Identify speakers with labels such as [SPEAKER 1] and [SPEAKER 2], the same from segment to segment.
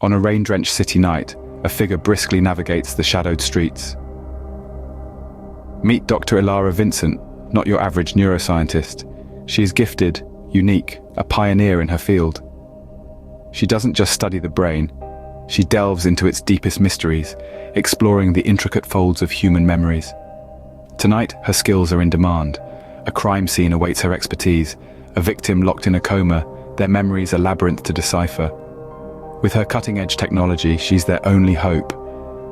[SPEAKER 1] On a rain-drenched city night, a figure briskly navigates the shadowed streets. Meet Dr. Ilara Vincent, not your average neuroscientist. She is gifted, unique, a pioneer in her field. She doesn't just study the brain, she delves into its deepest mysteries, exploring the intricate folds of human memories. Tonight, her skills are in demand. A crime scene awaits her expertise, a victim locked in a coma, their memories a labyrinth to decipher. With her cutting-edge technology, she's their only hope,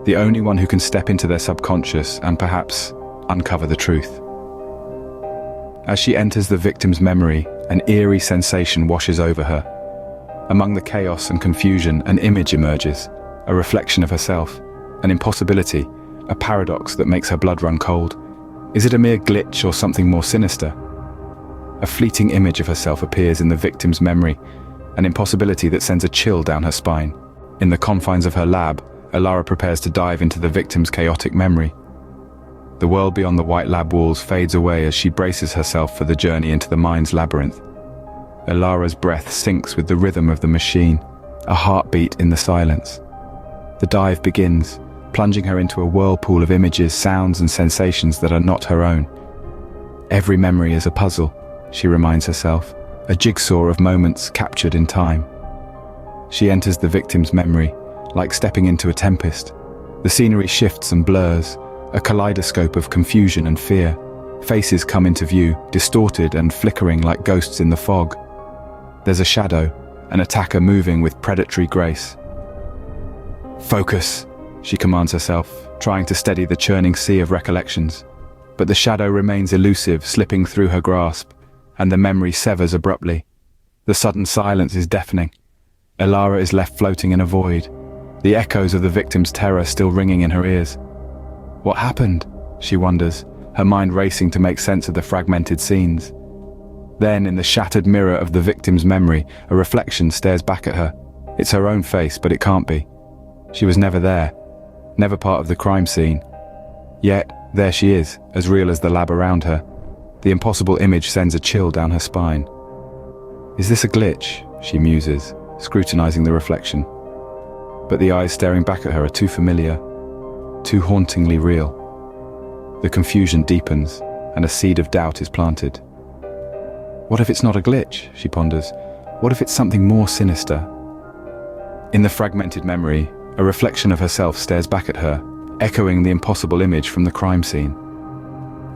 [SPEAKER 1] the only one who can step into their subconscious and perhaps uncover the truth. As she enters the victim's memory, an eerie sensation washes over her. Among the chaos and confusion, an image emerges, a reflection of herself, an impossibility, a paradox that makes her blood run cold. Is it a mere glitch or something more sinister? A fleeting image of herself appears in the victim's memory, an impossibility that sends a chill down her spine. In the confines of her lab, Ilara prepares to dive into the victim's chaotic memory. The world beyond the white lab walls fades away as she braces herself for the journey into the mind's labyrinth. Ilara's breath syncs with the rhythm of the machine, a heartbeat in the silence. The dive begins, plunging her into a whirlpool of images, sounds, and sensations that are not her own. Every memory is a puzzle, she reminds herself, a jigsaw of moments captured in time. She enters the victim's memory, like stepping into a tempest. The scenery shifts and blurs, a kaleidoscope of confusion and fear. Faces come into view, distorted and flickering like ghosts in the fog. There's a shadow, an attacker moving with predatory grace. Focus, she commands herself, trying to steady the churning sea of recollections. But the shadow remains elusive, slipping through her grasp, and the memory severs abruptly. The sudden silence is deafening. Ilara is left floating in a void, the echoes of the victim's terror still ringing in her ears. What happened? She wonders, her mind racing to make sense of the fragmented scenes. Then, in the shattered mirror of the victim's memory, a reflection stares back at her. It's her own face, but it can't be. She was never there, never part of the crime scene. Yet, there she is, as real as the lab around her. The impossible image sends a chill down her spine. Is this a glitch? She muses, scrutinizing the reflection. But the eyes staring back at her are too familiar, too hauntingly real. The confusion deepens, and a seed of doubt is planted. What if it's not a glitch? She ponders. What if it's something more sinister? In the fragmented memory, a reflection of herself stares back at her, echoing the impossible image from the crime scene.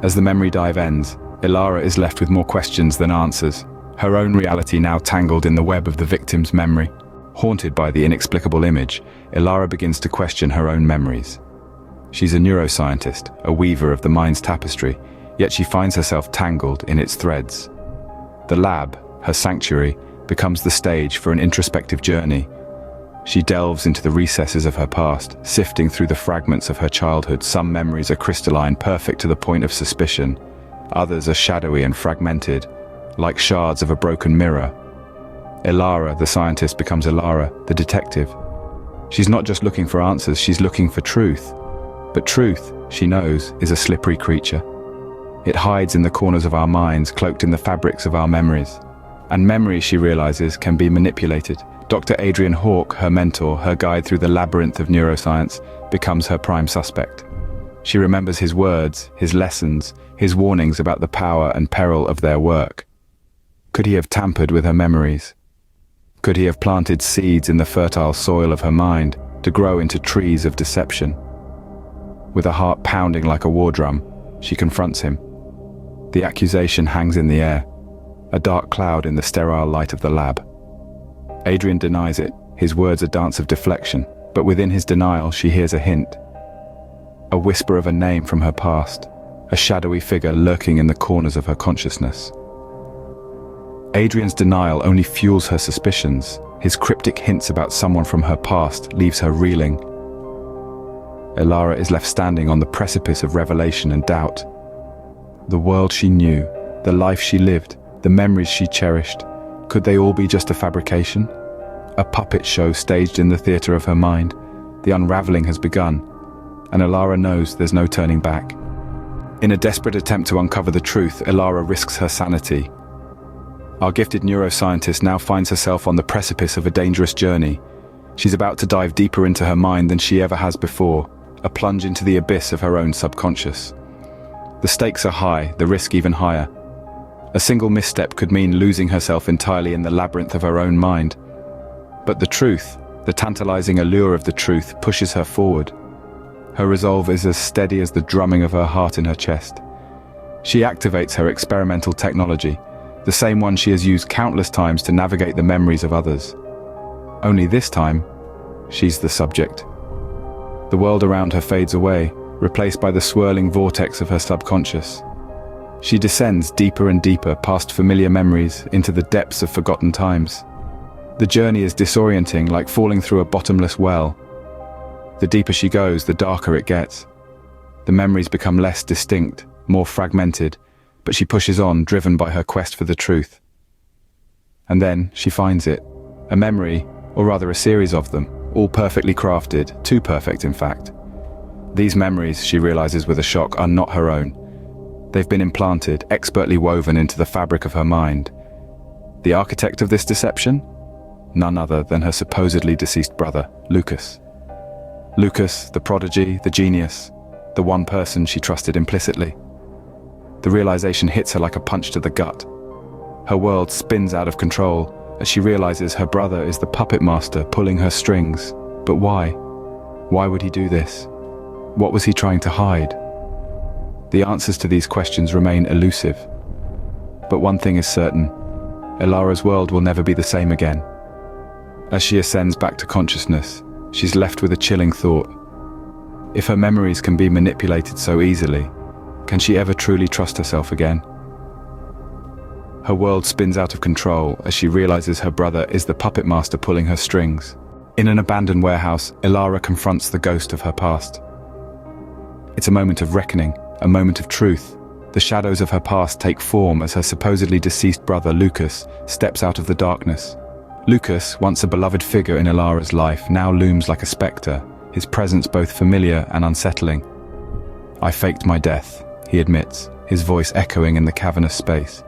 [SPEAKER 1] As the memory dive ends, Ilara is left with more questions than answers, her own reality now tangled in the web of the victim's memory. Haunted by the inexplicable image, Ilara begins to question her own memories. She's a neuroscientist, a weaver of the mind's tapestry, yet she finds herself tangled in its threads. The lab, her sanctuary, becomes the stage for an introspective journey. She delves into the recesses of her past, sifting through the fragments of her childhood. Some memories are crystalline, perfect to the point of suspicion. Others are shadowy and fragmented, like shards of a broken mirror. Ilara, the scientist, becomes Ilara, the detective. She's not just looking for answers, she's looking for truth. But truth, she knows, is a slippery creature. It hides in the corners of our minds, cloaked in the fabrics of our memories. And memory, she realizes, can be manipulated. Dr. Adrian Hawke, her mentor, her guide through the labyrinth of neuroscience, becomes her prime suspect. She remembers his words, his lessons, his warnings about the power and peril of their work. Could he have tampered with her memories? Could he have planted seeds in the fertile soil of her mind to grow into trees of deception? With a heart pounding like a war drum, she confronts him. The accusation hangs in the air, a dark cloud in the sterile light of the lab. Adrian denies it, his words a dance of deflection, but within his denial she hears a hint. A whisper of a name from her past, a shadowy figure lurking in the corners of her consciousness. Adrian's denial only fuels her suspicions. His cryptic hints about someone from her past leaves her reeling. Ilara is left standing on the precipice of revelation and doubt. The world she knew, the life she lived, the memories she cherished, could they all be just a fabrication? A puppet show staged in the theater of her mind. The unraveling has begun, and Ilara knows there's no turning back. In a desperate attempt to uncover the truth, Ilara risks her sanity. Our gifted neuroscientist now finds herself on the precipice of a dangerous journey. She's about to dive deeper into her mind than she ever has before, a plunge into the abyss of her own subconscious. The stakes are high, the risk even higher. A single misstep could mean losing herself entirely in the labyrinth of her own mind. But the truth, the tantalizing allure of the truth, pushes her forward. Her resolve is as steady as the drumming of her heart in her chest. She activates her experimental technology, the same one she has used countless times to navigate the memories of others. Only this time, she's the subject. The world around her fades away, replaced by the swirling vortex of her subconscious. She descends deeper and deeper past familiar memories into the depths of forgotten times. The journey is disorienting, like falling through a bottomless well. The deeper she goes, the darker it gets. The memories become less distinct, more fragmented, but she pushes on, driven by her quest for the truth. And then she finds it. A memory, or rather a series of them, all perfectly crafted, too perfect in fact. These memories, she realizes with a shock, are not her own. They've been implanted, expertly woven into the fabric of her mind. The architect of this deception? None other than her supposedly deceased brother, Lucas. Lucas, the prodigy, the genius, the one person she trusted implicitly. The realization hits her like a punch to the gut. Her world spins out of control as she realizes her brother is the puppet master pulling her strings. But why? Why would he do this? What was he trying to hide? The answers to these questions remain elusive. But one thing is certain: Ilara's world will never be the same again. As she ascends back to consciousness, she's left with a chilling thought. If her memories can be manipulated so easily, can she ever truly trust herself again? Her world spins out of control as she realizes her brother is the puppet master pulling her strings. In an abandoned warehouse, Ilara confronts the ghost of her past. It's a moment of reckoning, a moment of truth. The shadows of her past take form as her supposedly deceased brother, Lucas, steps out of the darkness. Lucas, once a beloved figure in Ilara's life, now looms like a spectre, his presence both familiar and unsettling. "I faked my death," he admits, his voice echoing in the cavernous space.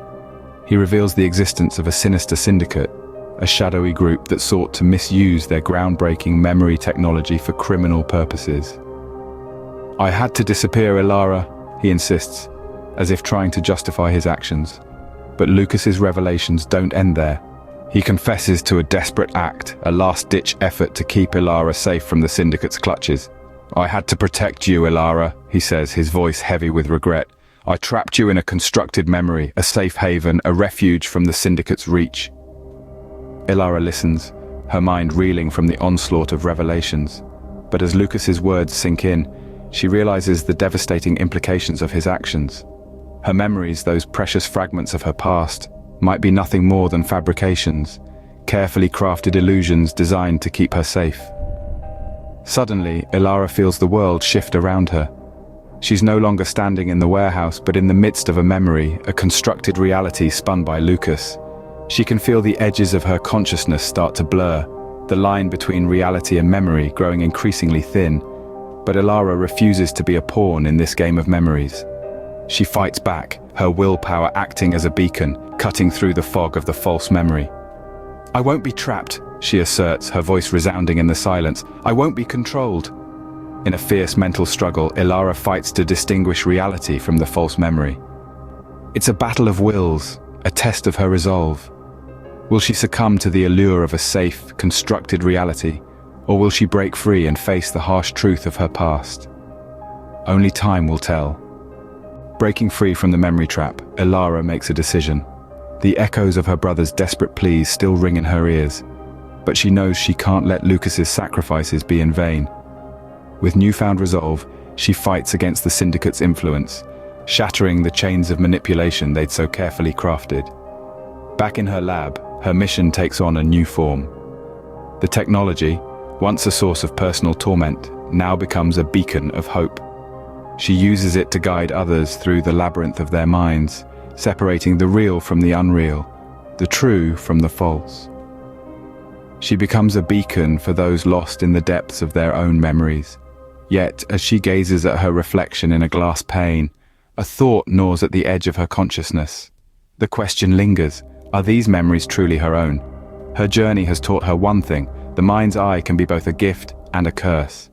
[SPEAKER 1] He reveals the existence of a sinister syndicate, a shadowy group that sought to misuse their groundbreaking memory technology for criminal purposes. "I had to disappear, Ilara," he insists, as if trying to justify his actions. But Lucas's revelations don't end there. He confesses to a desperate act, a last-ditch effort to keep Ilara safe from the syndicate's clutches. "I had to protect you, Ilara," he says, his voice heavy with regret. "I trapped you in a constructed memory, a safe haven, a refuge from the syndicate's reach." Ilara listens, her mind reeling from the onslaught of revelations. But as Lucas's words sink in, she realizes the devastating implications of his actions. Her memories, those precious fragments of her past, might be nothing more than fabrications, carefully crafted illusions designed to keep her safe. Suddenly, Ilara feels the world shift around her. She's no longer standing in the warehouse, but in the midst of a memory, a constructed reality spun by Lucas. She can feel the edges of her consciousness start to blur, the line between reality and memory growing increasingly thin. But Ilara refuses to be a pawn in this game of memories. She fights back, her willpower acting as a beacon, cutting through the fog of the false memory. "I won't be trapped," she asserts, her voice resounding in the silence. "I won't be controlled." In a fierce mental struggle, Ilara fights to distinguish reality from the false memory. It's a battle of wills, a test of her resolve. Will she succumb to the allure of a safe, constructed reality, or will she break free and face the harsh truth of her past? Only time will tell. Breaking free from the memory trap, Ilara makes a decision. The echoes of her brother's desperate pleas still ring in her ears, but she knows she can't let Lucas's sacrifices be in vain. With newfound resolve, she fights against the syndicate's influence, shattering the chains of manipulation they'd so carefully crafted. Back in her lab, her mission takes on a new form. The technology, once a source of personal torment, now becomes a beacon of hope. She uses it to guide others through the labyrinth of their minds, separating the real from the unreal, the true from the false. She becomes a beacon for those lost in the depths of their own memories. Yet, as she gazes at her reflection in a glass pane, a thought gnaws at the edge of her consciousness. The question lingers: are these memories truly her own? Her journey has taught her one thing: The mind's eye can be both a gift and a curse.